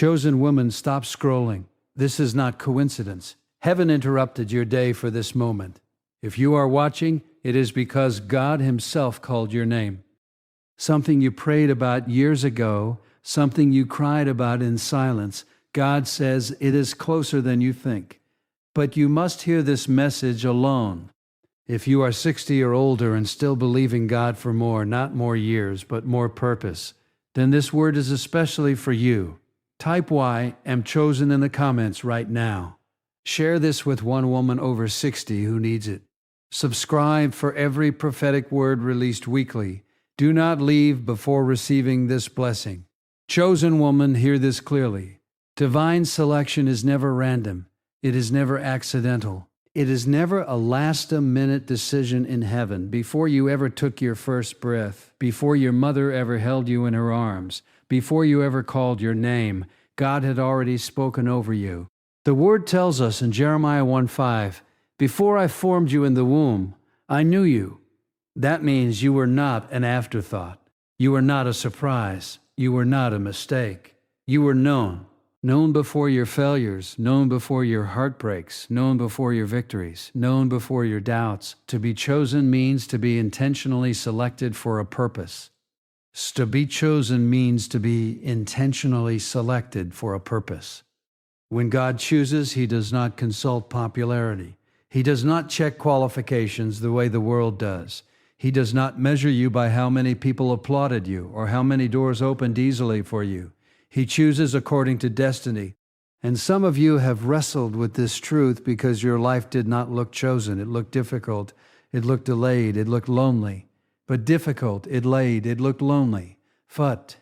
Chosen woman, stop scrolling. This is not coincidence. Heaven interrupted your day for this moment. If you are watching, it is because God Himself called your name. Something you prayed about years ago, something you cried about in silence, God says it is closer than you think. But you must hear this message alone. If you are 60 or older and still believing God for more, not more years, but more purpose, then this word is especially for you. Type Y, am chosen in the comments right now. Share this with one woman over 60 who needs it. Subscribe for every prophetic word released weekly. Do not leave before receiving this blessing. Chosen woman, hear this clearly. Divine selection is never random. It is never accidental. It is never a last-minute decision in heaven before you ever took your first breath, before your mother ever held you in her arms, before you ever called your name. God had already spoken over you. The Word tells us in Jeremiah 1:5, "Before I formed you in the womb, I knew you." That means you were not an afterthought. You were not a surprise. You were not a mistake. You were known. Known before your failures, known before your heartbreaks, known before your victories, known before your doubts. To be chosen means to be intentionally selected for a purpose. To be chosen means to be intentionally selected for a purpose. When God chooses, He does not consult popularity. He does not check qualifications the way the world does. He does not measure you by how many people applauded you or how many doors opened easily for you. He chooses according to destiny. And some of you have wrestled with this truth because your life did not look chosen. It looked difficult. It looked delayed. It looked lonely. But difficult, it laid. It looked lonely.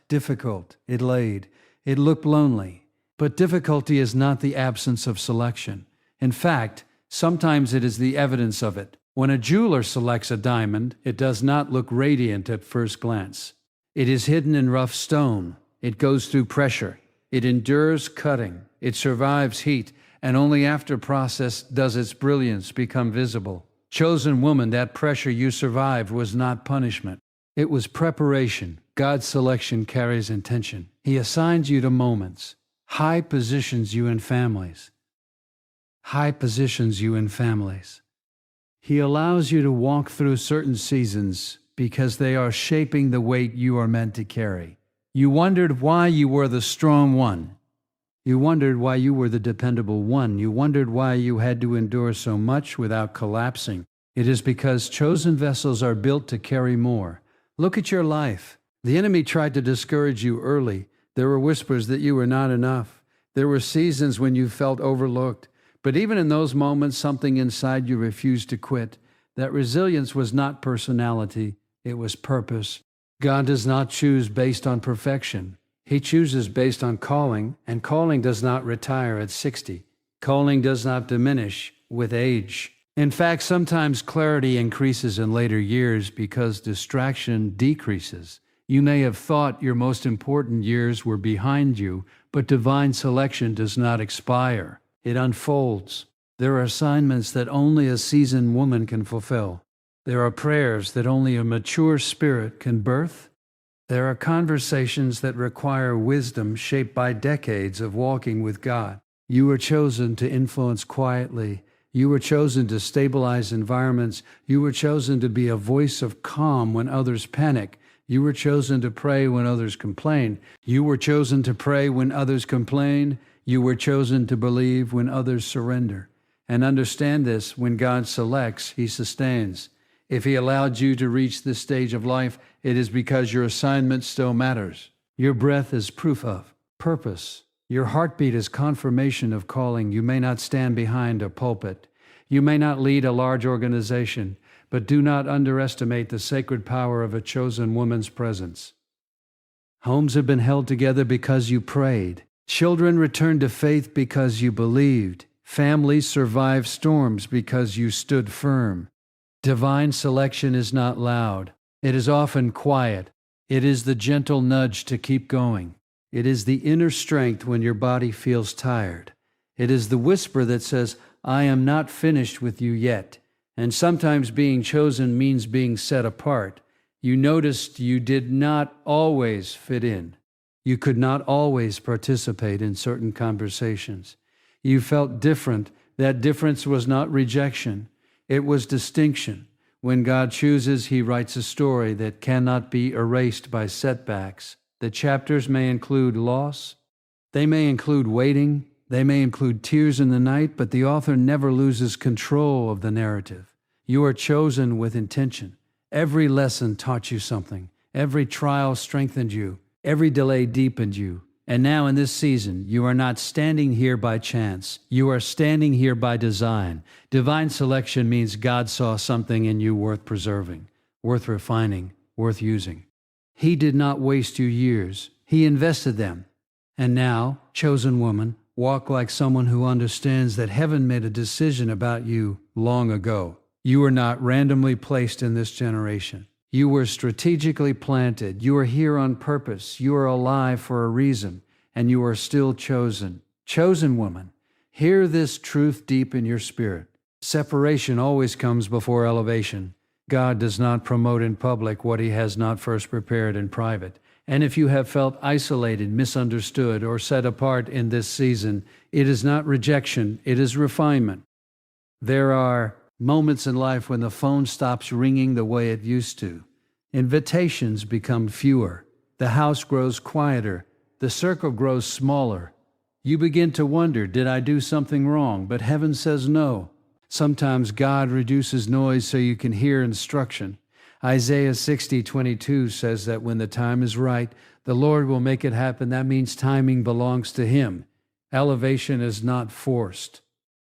Difficult, it laid. It looked lonely. But difficulty is not the absence of selection. In fact, sometimes it is the evidence of it. When a jeweler selects a diamond, it does not look radiant at first glance. It is hidden in rough stone. It goes through pressure. It endures cutting. It survives heat, and only after process does its brilliance become visible. Chosen woman, that pressure you survived was not punishment. It was preparation. God's selection carries intention. He assigns you to moments. High positions you in families. High positions you in families. He allows you to walk through certain seasons because they are shaping the weight you are meant to carry. You wondered why you were the strong one. You wondered why you were the dependable one. You wondered why you had to endure so much without collapsing. It is because chosen vessels are built to carry more. Look at your life. The enemy tried to discourage you early. There were whispers that you were not enough. There were seasons when you felt overlooked. But even in those moments, something inside you refused to quit. That resilience was not personality. It was purpose. God does not choose based on perfection. He chooses based on calling, and calling does not retire at 60. Calling does not diminish with age. In fact, sometimes clarity increases in later years because distraction decreases. You may have thought your most important years were behind you, but divine selection does not expire. It unfolds. There are assignments that only a seasoned woman can fulfill. There are prayers that only a mature spirit can birth. There are conversations that require wisdom shaped by decades of walking with God. You were chosen to influence quietly. You were chosen to stabilize environments. You were chosen to be a voice of calm when others panic. You were chosen to pray when others complain. You were chosen to pray when others complain. You were chosen to believe when others surrender. And understand this, when God selects, He sustains. If He allowed you to reach this stage of life, it is because your assignment still matters. Your breath is proof of purpose. Your heartbeat is confirmation of calling. You may not stand behind a pulpit. You may not lead a large organization, but do not underestimate the sacred power of a chosen woman's presence. Homes have been held together because you prayed. Children returned to faith because you believed. Families survived storms because you stood firm. Divine selection is not loud. It is often quiet. It is the gentle nudge to keep going. It is the inner strength when your body feels tired. It is the whisper that says, "I am not finished with you yet." And sometimes being chosen means being set apart. You noticed you did not always fit in. You could not always participate in certain conversations. You felt different. That difference was not rejection. It was distinction. When God chooses, He writes a story that cannot be erased by setbacks. The chapters may include loss. They may include waiting. They may include tears in the night, but the author never loses control of the narrative. You are chosen with intention. Every lesson taught you something. Every trial strengthened you. Every delay deepened you. And now in this season, you are not standing here by chance. You are standing here by design. Divine selection means God saw something in you worth preserving, worth refining, worth using. He did not waste your years. He invested them. And now, chosen woman, walk like someone who understands that heaven made a decision about you long ago. You were not randomly placed in this generation. You were strategically planted. You are here on purpose. You are alive for a reason, and you are still chosen. Chosen woman, hear this truth deep in your spirit. Separation always comes before elevation. God does not promote in public what He has not first prepared in private. And if you have felt isolated, misunderstood, or set apart in this season, it is not rejection, it is refinement. There are moments in life when the phone stops ringing the way it used to. Invitations become fewer. The house grows quieter. The circle grows smaller. You begin to wonder, did I do something wrong? But heaven says no. Sometimes God reduces noise so you can hear instruction. Isaiah 60:22 says that when the time is right, the Lord will make it happen. That means timing belongs to Him. Elevation is not forced.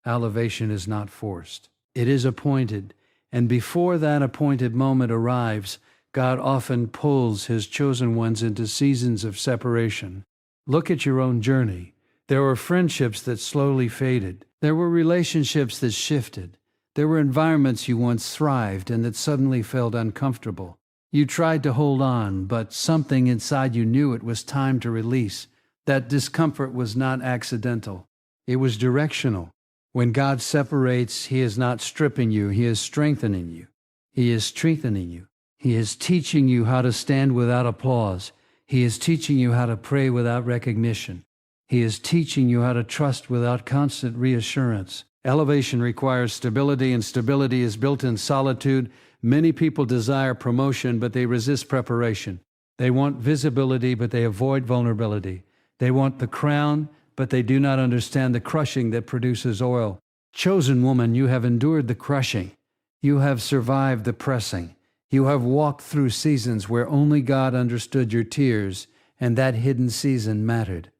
Elevation is not forced. It is appointed, and before that appointed moment arrives, God often pulls His chosen ones into seasons of separation. Look at your own journey. There were friendships that slowly faded. There were relationships that shifted. There were environments you once thrived and that suddenly felt uncomfortable. You tried to hold on, but something inside you knew it was time to release. That discomfort was not accidental. It was directional. When God separates, He is not stripping you, He is strengthening you. He is strengthening you. He is teaching you how to stand without applause. He is teaching you how to pray without recognition. He is teaching you how to trust without constant reassurance. Elevation requires stability, and stability is built in solitude. Many people desire promotion, but they resist preparation. They want visibility, but they avoid vulnerability. They want the crown, but they do not understand the crushing that produces oil. Chosen woman, you have endured the crushing. You have survived the pressing. You have walked through seasons where only God understood your tears, and that hidden season mattered.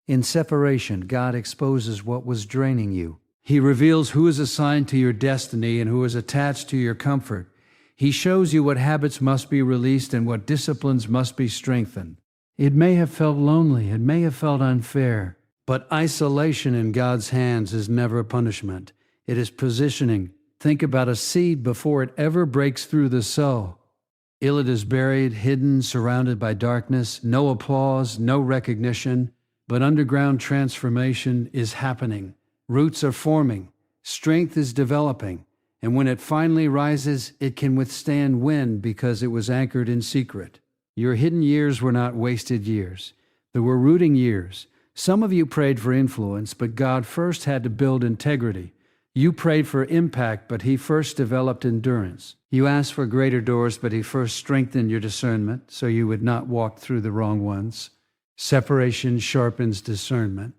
In separation, God exposes what was draining you. He reveals who is assigned to your destiny and who is attached to your comfort. He shows you what habits must be released and what disciplines must be strengthened. It may have felt lonely. It may have felt unfair. But isolation in God's hands is never punishment. It is positioning. Think about a seed before it ever breaks through the soil. It is buried, hidden, surrounded by darkness, no applause, no recognition, but underground transformation is happening. Roots are forming, strength is developing, and when it finally rises, it can withstand wind because it was anchored in secret. Your hidden years were not wasted years. They were rooting years. Some of you prayed for influence, but God first had to build integrity. You prayed for impact, but He first developed endurance. You asked for greater doors, but He first strengthened your discernment so you would not walk through the wrong ones. Separation sharpens discernment.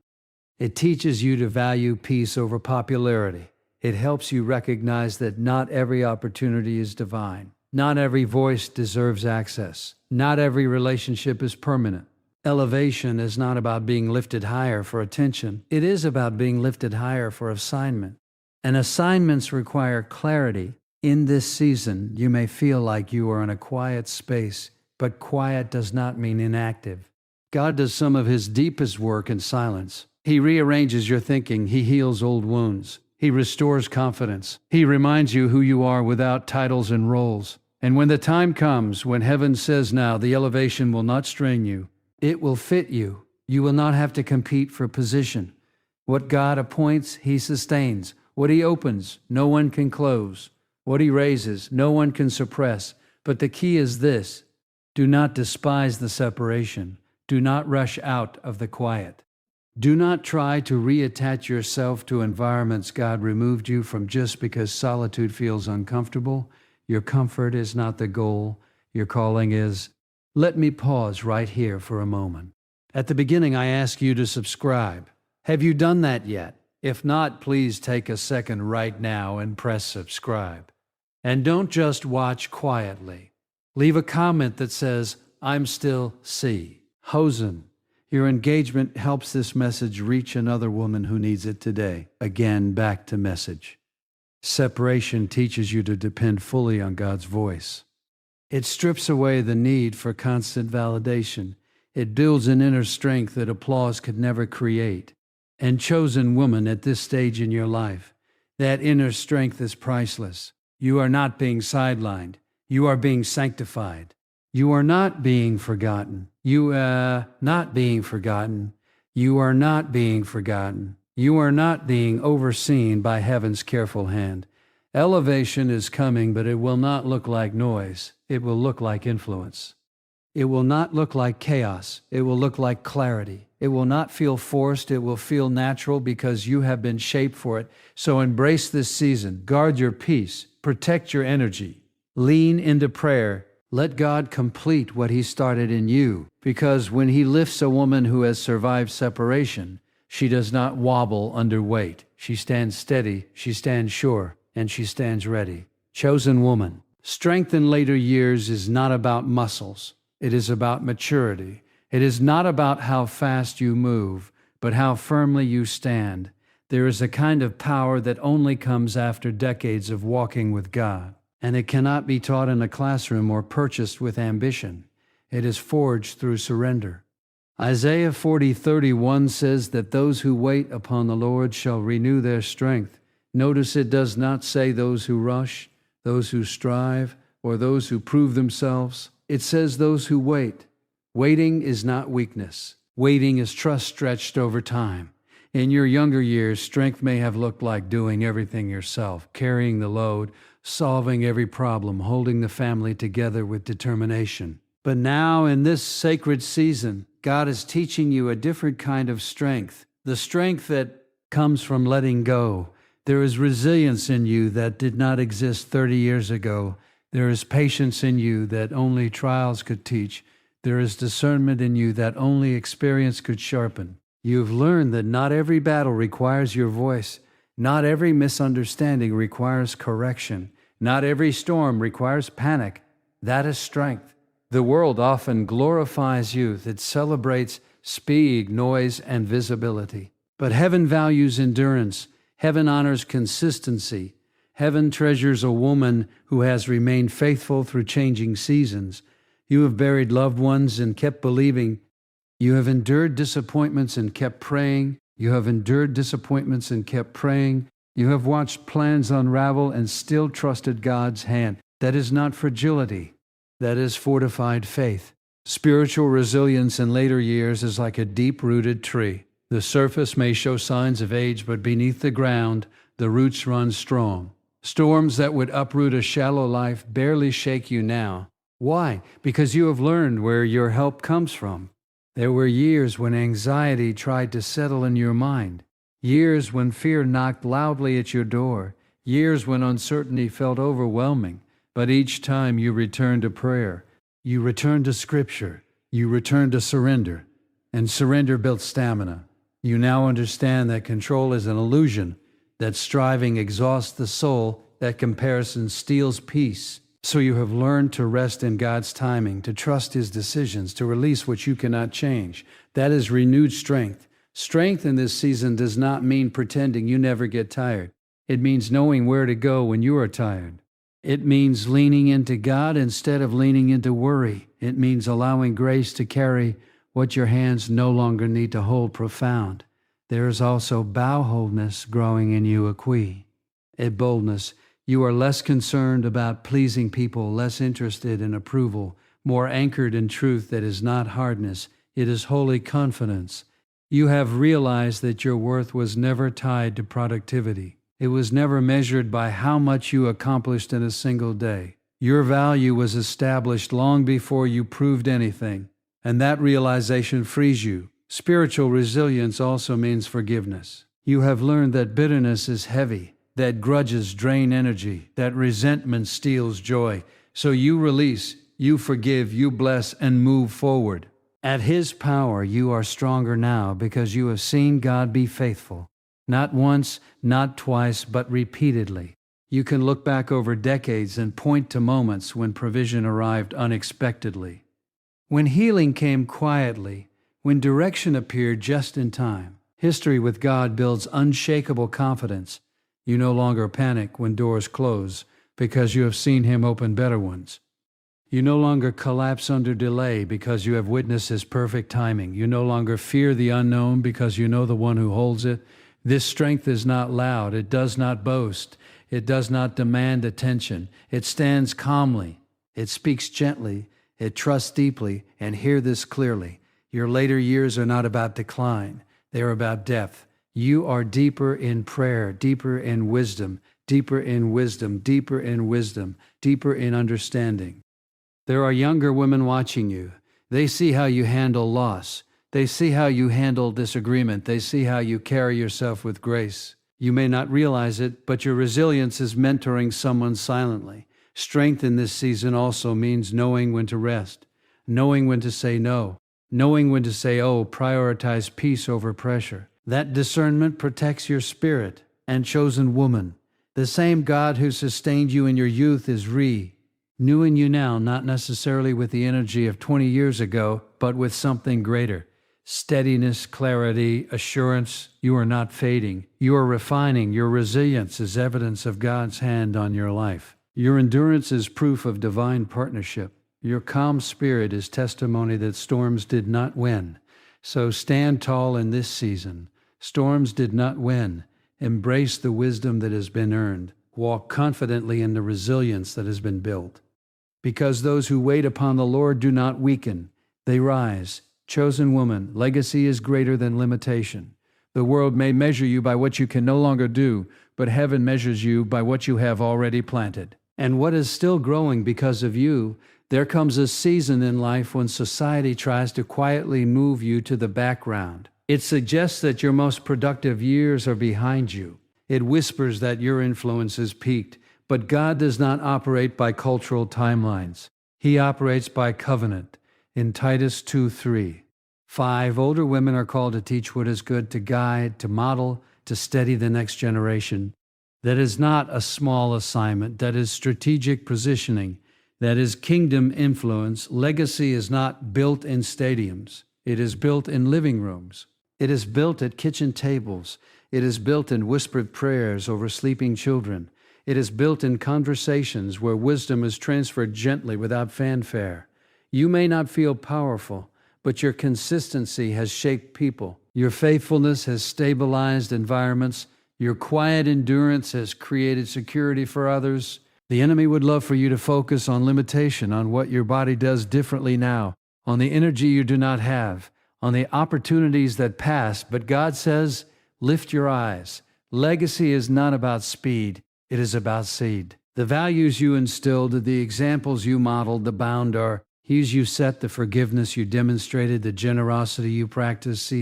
It teaches you to value peace over popularity. It helps you recognize that not every opportunity is divine. Not every voice deserves access. Not every relationship is permanent. Elevation is not about being lifted higher for attention. It is about being lifted higher for assignment. And assignments require clarity. In this season, you may feel like you are in a quiet space, but quiet does not mean inactive. God does some of His deepest work in silence. He rearranges your thinking. He heals old wounds. He restores confidence. He reminds you who you are without titles and roles. And when the time comes, when heaven says now, the elevation will not strain you. It will fit you. You will not have to compete for position. What God appoints, He sustains. What He opens, no one can close. What He raises, no one can suppress. But the key is this: do not despise the separation. Do not rush out of the quiet. Do not try to reattach yourself to environments God removed you from just because solitude feels uncomfortable. Your comfort is not the goal. Your calling is. Let me pause right here for a moment. At the beginning, I ask you to subscribe. Have you done that yet? If not, please take a second right now and press subscribe. And don't just watch quietly. Leave a comment that says, I'm still C. Hosen. Your engagement helps this message reach another woman who needs it today. Again, back to message. Separation teaches you to depend fully on God's voice. It strips away the need for constant validation. It builds an inner strength that applause could never create. And chosen woman at this stage in your life, that inner strength is priceless. You are not being sidelined. You are being sanctified. You are not being forgotten. You are not being forgotten. You are not being forgotten. You are not being overseen by heaven's careful hand. Elevation is coming, but it will not look like noise. It will look like influence. It will not look like chaos. It will look like clarity. It will not feel forced. It will feel natural because you have been shaped for it. So embrace this season. Guard your peace. Protect your energy. Lean into prayer. Let God complete what He started in you, because when He lifts a woman who has survived separation, she does not wobble under weight. She stands steady, she stands sure, and she stands ready. Chosen woman. Strength in later years is not about muscles. It is about maturity. It is not about how fast you move, but how firmly you stand. There is a kind of power that only comes after decades of walking with God. And it cannot be taught in a classroom or purchased with ambition. It is forged through surrender. Isaiah 40:31 says that those who wait upon the Lord shall renew their strength. Notice it does not say those who rush, those who strive, or those who prove themselves. It says those who wait. Waiting is not weakness. Waiting is trust stretched over time. In your younger years, strength may have looked like doing everything yourself, carrying the load, solving every problem, holding the family together with determination. But now, in this sacred season, God is teaching you a different kind of strength, the strength that comes from letting go. There is resilience in you that did not exist 30 years ago. There is patience in you that only trials could teach. There is discernment in you that only experience could sharpen. You've learned that not every battle requires your voice. Not every misunderstanding requires correction. Not every storm requires panic. That is strength. The world often glorifies youth. It celebrates speed, noise, and visibility. But heaven values endurance. Heaven honors consistency. Heaven treasures a woman who has remained faithful through changing seasons. You have buried loved ones and kept believing. You have endured disappointments and kept praying. You have endured disappointments and kept praying. You have watched plans unravel and still trusted God's hand. That is not fragility. That is fortified faith. Spiritual resilience in later years is like a deep-rooted tree. The surface may show signs of age, but beneath the ground, the roots run strong. Storms that would uproot a shallow life barely shake you now. Why? Because you have learned where your help comes from. There were years when anxiety tried to settle in your mind. Years when fear knocked loudly at your door. Years when uncertainty felt overwhelming. But each time you returned to prayer, you returned to Scripture, you returned to surrender. And surrender built stamina. You now understand that control is an illusion, that striving exhausts the soul, that comparison steals peace. So you have learned to rest in God's timing, to trust His decisions, to release what you cannot change. That is renewed strength. Strength in this season does not mean pretending you never get tired. It means knowing where to go when you are tired. It means leaning into God instead of leaning into worry. It means allowing grace to carry what your hands no longer need to hold profound. There is also bowholdness growing in you, a boldness. You are less concerned about pleasing people, less interested in approval, more anchored in truth that is not hardness. It is holy confidence. You have realized that your worth was never tied to productivity. It was never measured by how much you accomplished in a single day. Your value was established long before you proved anything. and that realization frees you. Spiritual resilience also means forgiveness. You have learned that bitterness is heavy, that grudges drain energy, that resentment steals joy. So you release, you forgive, you bless, and move forward. At His power, you are stronger now because you have seen God be faithful. Not once, not twice, but repeatedly. You can look back over decades and point to moments when provision arrived unexpectedly. When healing came quietly, when direction appeared just in time. History with God builds unshakable confidence. You no longer panic when doors close because you have seen Him open better ones. You no longer collapse under delay because you have witnessed His perfect timing. You no longer fear the unknown because you know the one who holds it. This strength is not loud. It does not boast. It does not demand attention. It stands calmly. It speaks gently. It trusts deeply. And hear this clearly. Your later years are not about decline. They are about depth. You are deeper in prayer, deeper in wisdom, deeper in wisdom, deeper in wisdom, deeper in understanding. There are younger women watching you. They see how you handle loss. They see how you handle disagreement. They see how you carry yourself with grace. You may not realize it, but your resilience is mentoring someone silently. Strength in this season also means knowing when to rest, knowing when to say no, knowing when to say, oh, prioritize peace over pressure. That discernment protects your spirit. And chosen woman, the same God who sustained you in your youth is renewing you now, not necessarily with the energy of 20 years ago, but with something greater. Steadiness, clarity, assurance. You are not fading. You are refining. Your resilience is evidence of God's hand on your life. Your endurance is proof of divine partnership. Your calm spirit is testimony that storms did not win. So stand tall in this season. Storms did not win. Embrace the wisdom that has been earned. Walk confidently in the resilience that has been built. Because those who wait upon the Lord do not weaken. They rise. Chosen woman, legacy is greater than limitation. The world may measure you by what you can no longer do, but heaven measures you by what you have already planted. And what is still growing because of you. There comes a season in life when society tries to quietly move you to the background. It suggests that your most productive years are behind you. It whispers that your influence is peaked. But God does not operate by cultural timelines. He operates by covenant. In Titus 2:3. 5. Older women are called to teach what is good, to guide, to model, to steady the next generation. That is not a small assignment. That is strategic positioning. That is kingdom influence. Legacy is not built in stadiums. It is built in living rooms. It is built at kitchen tables. It is built in whispered prayers over sleeping children. It is built in conversations where wisdom is transferred gently without fanfare. You may not feel powerful, but your consistency has shaped people. Your faithfulness has stabilized environments. Your quiet endurance has created security for others. The enemy would love for you to focus on limitation, on what your body does differently now, on the energy you do not have, on the opportunities that pass. But God says, lift your eyes. Legacy is not about speed. It is about seed. The values you instilled, the examples you modeled, the bound are hues you set, the forgiveness you demonstrated, the generosity you practiced.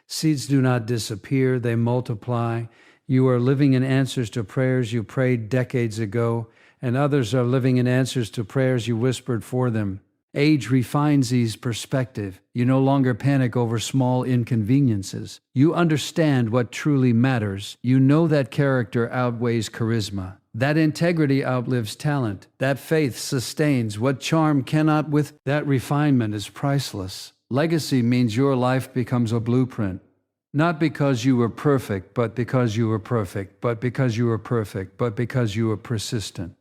Seeds do not disappear, they multiply. You are living in answers to prayers you prayed decades ago, and others are living in answers to prayers you whispered for them. Age refines these perspective. You no longer panic over small inconveniences. You understand what truly matters. You know that character outweighs charisma. That integrity outlives talent. That faith sustains what charm cannot with. That refinement is priceless. Legacy means your life becomes a blueprint. Not because you were perfect, but because you were perfect, but because you were perfect, but because you were persistent.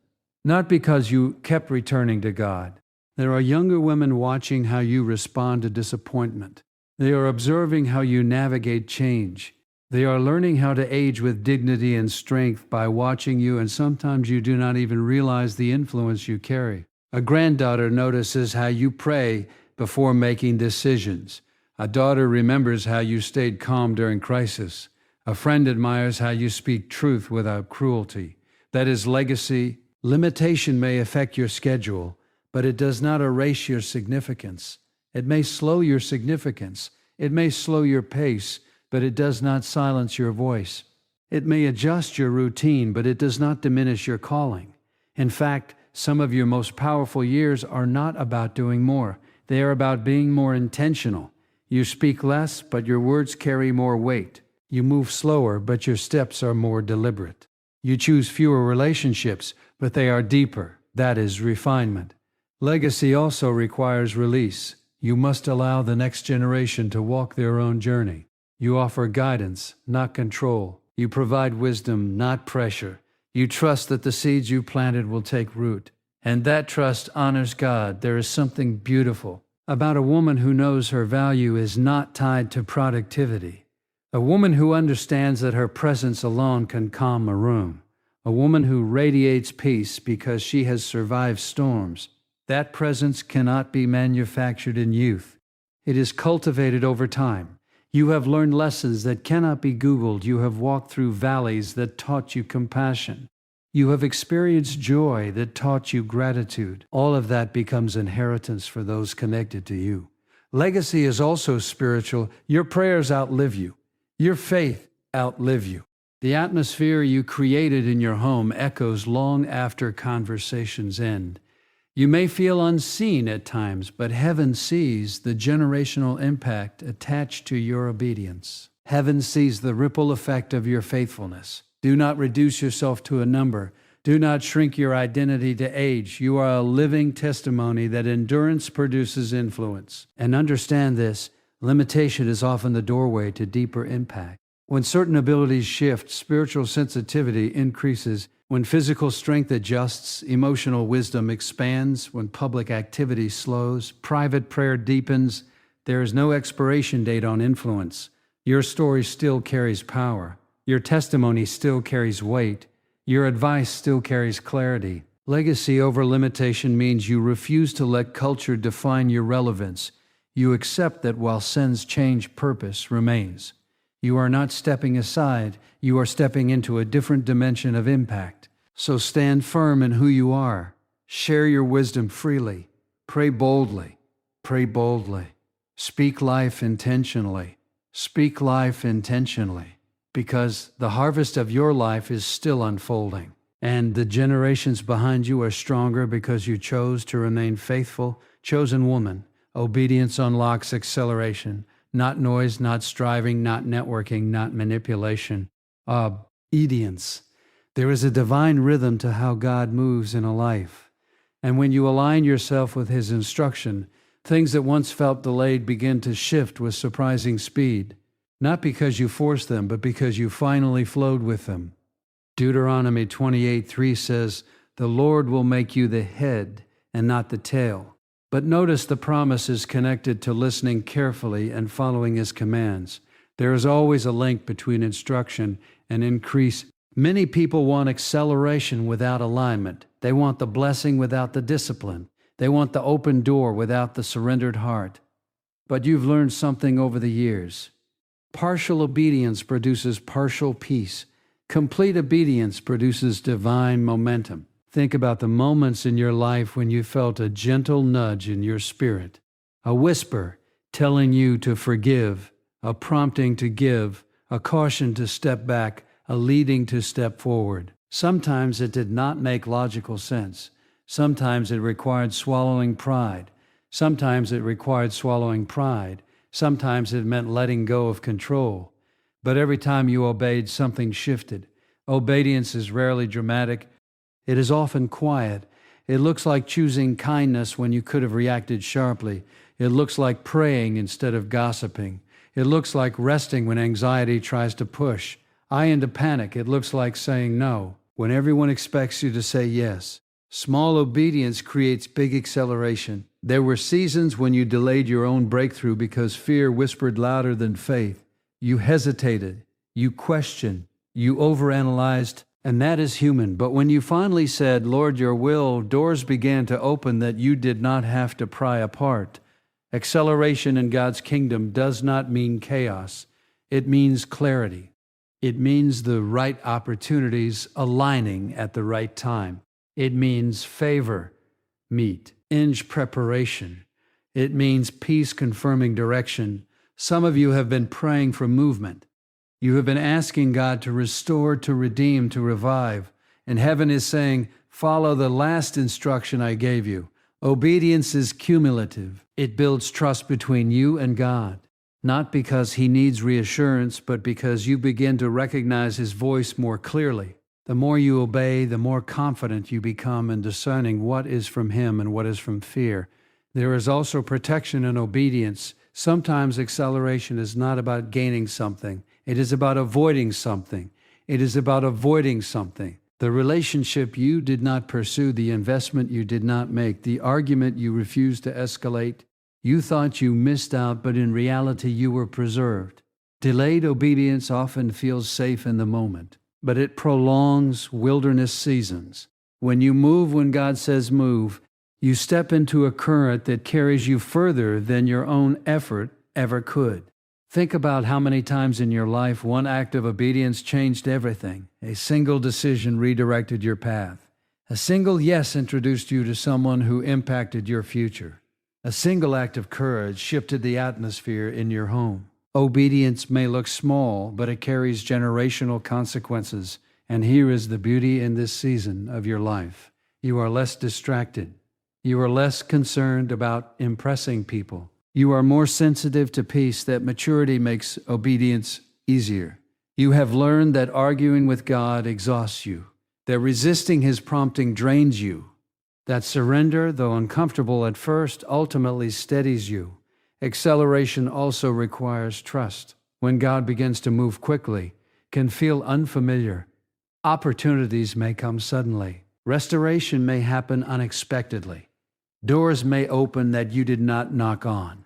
Not because you kept returning to God. There are younger women watching how you respond to disappointment. They are observing how you navigate change. They are learning how to age with dignity and strength by watching you, and sometimes you do not even realize the influence you carry. A granddaughter notices how you pray before making decisions. A daughter remembers how you stayed calm during crisis. A friend admires how you speak truth without cruelty. That is legacy. Limitation may affect your schedule, but it does not erase your significance. It may slow your significance. It may slow your pace, but it does not silence your voice. It may adjust your routine, but it does not diminish your calling. In fact, some of your most powerful years are not about doing more. They are about being more intentional. You speak less, but your words carry more weight. You move slower, but your steps are more deliberate. You choose fewer relationships, but they are deeper. That is refinement. Legacy also requires release. You must allow the next generation to walk their own journey. You offer guidance, not control. You provide wisdom, not pressure. You trust that the seeds you planted will take root. And that trust honors God. There is something beautiful about a woman who knows her value is not tied to productivity. A woman who understands that her presence alone can calm a room. A woman who radiates peace because she has survived storms. That presence cannot be manufactured in youth. It is cultivated over time. You have learned lessons that cannot be Googled. You have walked through valleys that taught you compassion. You have experienced joy that taught you gratitude. All of that becomes inheritance for those connected to you. Legacy is also spiritual. Your prayers outlive you. Your faith outlive you. The atmosphere you created in your home echoes long after conversations end. You may feel unseen at times, but heaven sees the generational impact attached to your obedience. Heaven sees the ripple effect of your faithfulness. Do not reduce yourself to a number. Do not shrink your identity to age. You are a living testimony that endurance produces influence. And understand this, limitation is often the doorway to deeper impact. When certain abilities shift, spiritual sensitivity increases. When physical strength adjusts, emotional wisdom expands. When public activity slows, private prayer deepens. There is no expiration date on influence. Your story still carries power. Your testimony still carries weight. Your advice still carries clarity. Legacy over limitation means you refuse to let culture define your relevance. You accept that while sins change, purpose remains. You are not stepping aside. You are stepping into a different dimension of impact. So stand firm in who you are. Share your wisdom freely. Pray boldly. Pray boldly. Speak life intentionally. Speak life intentionally. Because the harvest of your life is still unfolding. And the generations behind you are stronger because you chose to remain faithful. Chosen woman, obedience unlocks acceleration. Not noise, not striving, not networking, not manipulation. Obedience. There is a divine rhythm to how God moves in a life. And when you align yourself with His instruction, things that once felt delayed begin to shift with surprising speed. Not because you forced them, but because you finally flowed with them. Deuteronomy 28:3 says, "The Lord will make you the head and not the tail." But notice the promise is connected to listening carefully and following His commands. There is always a link between instruction and increase. Many people want acceleration without alignment. They want the blessing without the discipline. They want the open door without the surrendered heart. But you've learned something over the years. Partial obedience produces partial peace. Complete obedience produces divine momentum. Think about the moments in your life when you felt a gentle nudge in your spirit, a whisper telling you to forgive, a prompting to give, a caution to step back, a leading to step forward. Sometimes it did not make logical sense. Sometimes it required swallowing pride. Sometimes it required swallowing pride. Sometimes it meant letting go of control. But every time you obeyed, something shifted. Obedience is rarely dramatic. It is often quiet. It looks like choosing kindness when you could have reacted sharply. It looks like praying instead of gossiping. It looks like resting when anxiety tries to push. Into panic. It looks like saying no when everyone expects you to say yes. Small obedience creates big acceleration. There were seasons when you delayed your own breakthrough because fear whispered louder than faith. You hesitated. You questioned. You overanalyzed. And that is human. But when you finally said, "Lord, your will," doors began to open that you did not have to pry apart. Acceleration in God's kingdom does not mean chaos. It means clarity. It means the right opportunities aligning at the right time. It means favor, meet, preparation. It means peace confirming direction. Some of you have been praying for movement. You have been asking God to restore, to redeem, to revive. And heaven is saying, follow the last instruction I gave you. Obedience is cumulative. It builds trust between you and God. Not because He needs reassurance, but because you begin to recognize His voice more clearly. The more you obey, the more confident you become in discerning what is from Him and what is from fear. There is also protection in obedience. Sometimes acceleration is not about gaining something. It is about avoiding something. It is about avoiding something. The relationship you did not pursue, the investment you did not make, the argument you refused to escalate. You thought you missed out, but in reality you were preserved. Delayed obedience often feels safe in the moment, but it prolongs wilderness seasons. When you move when God says move, you step into a current that carries you further than your own effort ever could. Think about how many times in your life one act of obedience changed everything. A single decision redirected your path. A single yes introduced you to someone who impacted your future. A single act of courage shifted the atmosphere in your home. Obedience may look small, but it carries generational consequences. And here is the beauty in this season of your life. You are less distracted. You are less concerned about impressing people. You are more sensitive to peace. That maturity makes obedience easier. You have learned that arguing with God exhausts you, that resisting His prompting drains you, that surrender, though uncomfortable at first, ultimately steadies you. Acceleration also requires trust. When God begins to move quickly, can feel unfamiliar. Opportunities may come suddenly. Restoration may happen unexpectedly. Doors may open that you did not knock on.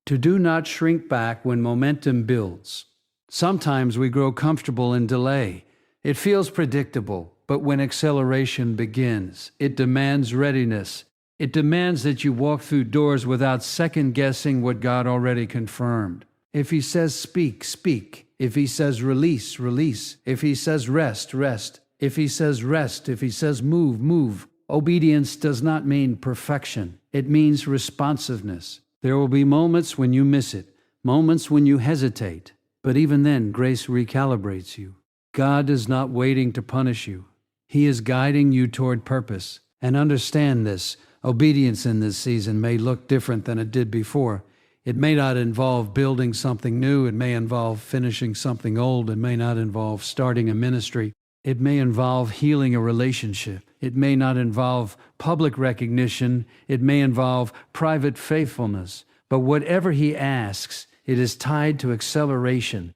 Do not shrink back when momentum builds. Sometimes we grow comfortable in delay. It feels predictable, but when acceleration begins, it demands readiness. It demands that you walk through doors without second-guessing what God already confirmed. If He says speak, speak. If He says release, release. If He says rest, rest. If He says rest, if He says move, move. Obedience does not mean perfection. It means responsiveness. There will be moments when you miss it, moments when you hesitate. But even then, grace recalibrates you. God is not waiting to punish you. He is guiding you toward purpose. And understand this, obedience in this season may look different than it did before. It may not involve building something new. It may involve finishing something old. It may not involve starting a ministry. It may involve healing a relationship. It may not involve public recognition. It may involve private faithfulness. But whatever He asks, it is tied to acceleration.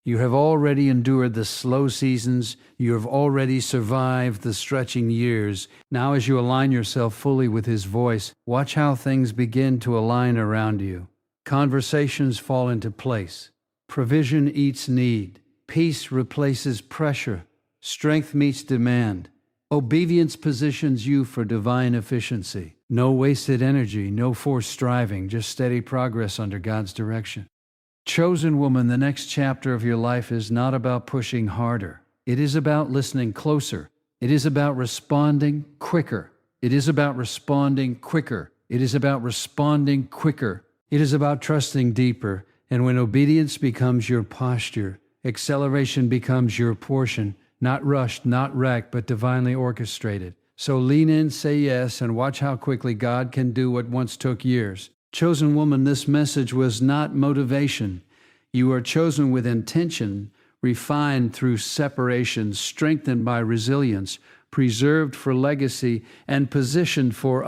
You have already endured the slow seasons. You have already survived the stretching years. Now as you align yourself fully with His voice, watch how things begin to align around you. Conversations fall into place. Provision eats need. Peace replaces pressure. Strength meets demand. Obedience positions you for divine efficiency. No wasted energy, no forced striving, just steady progress under God's direction. Chosen woman, the next chapter of your life is not about pushing harder. It is about listening closer. It is about responding quicker. It is about responding quicker. It is about responding quicker. It is about trusting deeper. And when obedience becomes your posture, acceleration becomes your portion. Not rushed, not wrecked, but divinely orchestrated. So lean in, say yes, and watch how quickly God can do what once took years. Chosen woman, this message was not motivation. You are chosen with intention, refined through separation, strengthened by resilience, preserved for legacy, and positioned for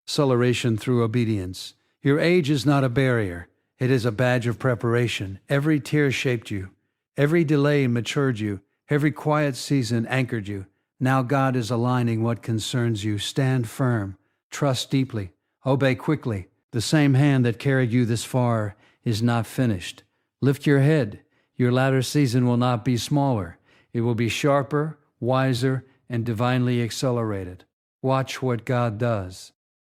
acceleration through obedience. Your age is not a barrier. It is a badge of preparation. Every tear shaped you. Every delay matured you. Every quiet season anchored you. Now God is aligning what concerns you. Stand firm. Trust deeply. Obey quickly. The same hand that carried you this far is not finished. Lift your head. Your latter season will not be smaller. It will be sharper, wiser, and divinely accelerated. Watch what God does.